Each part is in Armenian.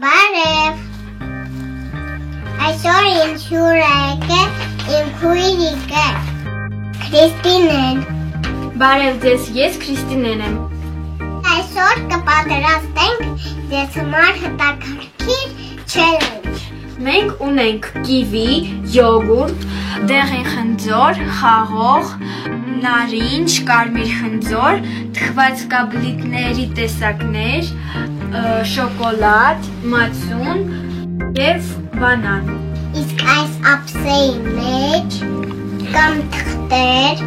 Բարև։ Այսօր ինձ հյուր է եկել իմ քույրիկը Քրիստինեն։ Բարև ձեզ, ես Քրիստինեն եմ։ Այսօր կպատրաստենք ձեզ համար հետաքրքիր չելենջ։ Մենք ունենք կիվի, յոգուրտ, դեղին խնձոր, խաղող, նարինջ, կարմիր խնձոր, թխվածքաբլիթների տեսակներ, շոկոլադ, մածուն և բանան։ Իսկ այս ափսեի մեջ կամ թղթեր,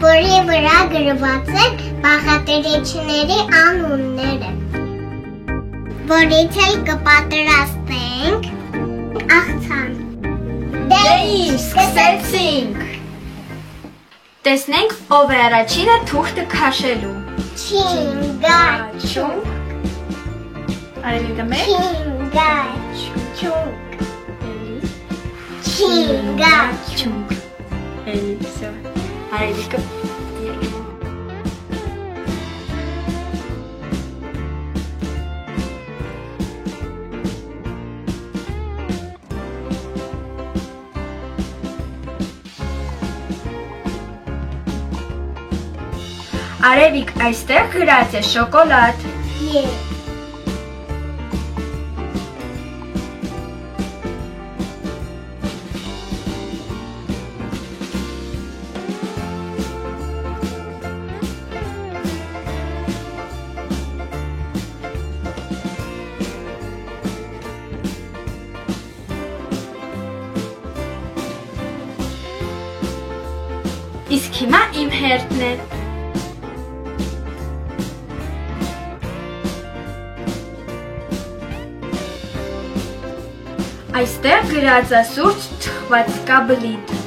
որի վրա գրված են բաղադրիչների անունները, որից էլ կպատրաստենք աղցան։ Դե սկսեցինք։ Տեսնենք ով է առաջինը թուղթը քաշելու։ Չինգաչունգ, Արևիկը մեկ, չինգաչունգ, չինգաչունգ։ էլի, վсё, Արևիկը երկու։ Արևիկ, այստեղ գրած է շոկոլադ։ Իսկ հիմա իմ հերթն է։ Այստեղ գրած է սուրճ թխվածքաբլիթ։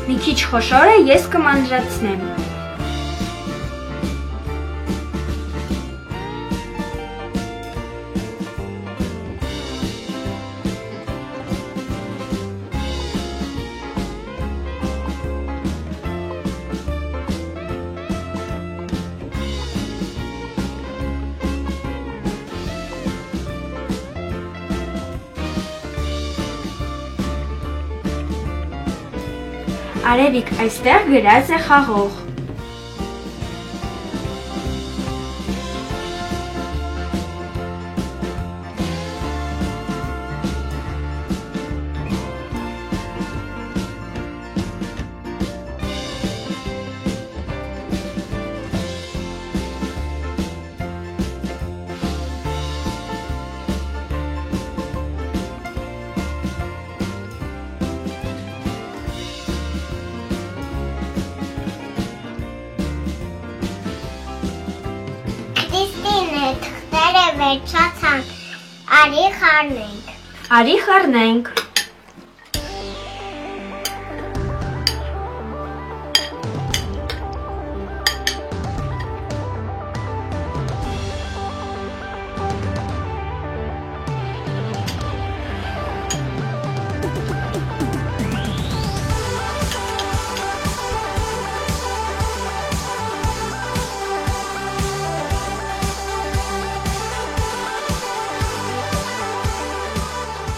Մի քիչ խոշոր է, ես կմանրացնեմ։ Արևիկ, այստեղ գրած է խաղող։ Թղթերը վերջացան, արի խառնենք։ Արի խառնենք։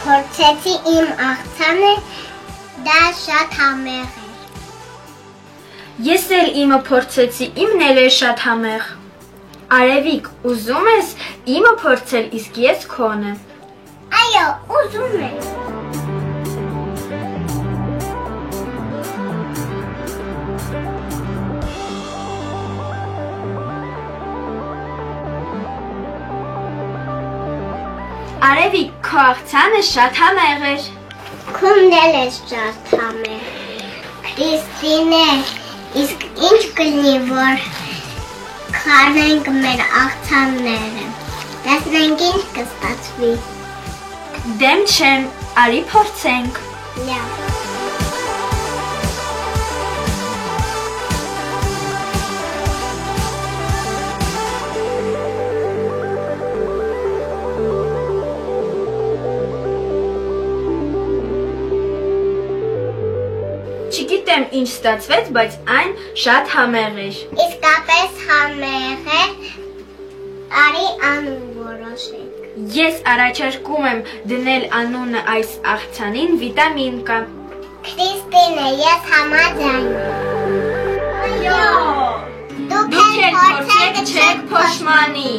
Փորձեցի իմ աղցանը, դա շատ համեղ էր։ Ես էլ իմը փորձեցի, իմն էլ էր շատ համեղ։ Արևիկ, ուզում ես իմը փորձել, իսկ ես քոնը։ Այո, ուզում եմ։ Արևիկ, քո աղցանը շատ համեղ էր։ Քունն էլ է շատ համեղ։ Քրիստինե, իսկ ինչ կլինի, որ խառնենք մեր աղցանները։ Տեսնենք ինչ կստացվի։ Դեմ չեմ, արի փորձենք։ Լավ։ Չգիտեմ ինչ ստացվեց, բայց այն շատ համեղ էր։ Իսկապես համեղ է, արի անուն որոշեք։ Ես առաջարկում եմ դնել անունը այս աղցանին վիտամին կա։ Քրիստինե, ես համաձայն եմ։ Դուք էլ փորձեք չեք փոշմանի։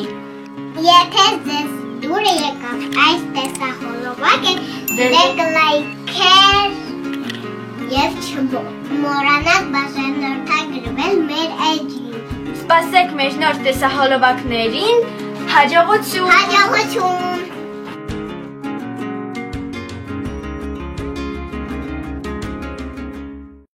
Եթե ձեզ դուր եկավ այս տեսախոլովակը, դրեք լայքեր և չմոռանաք բաժանորդագրվել մեր էջին։ Սպասեք մեր նոր տեսահոլովակներին, հաջողություն։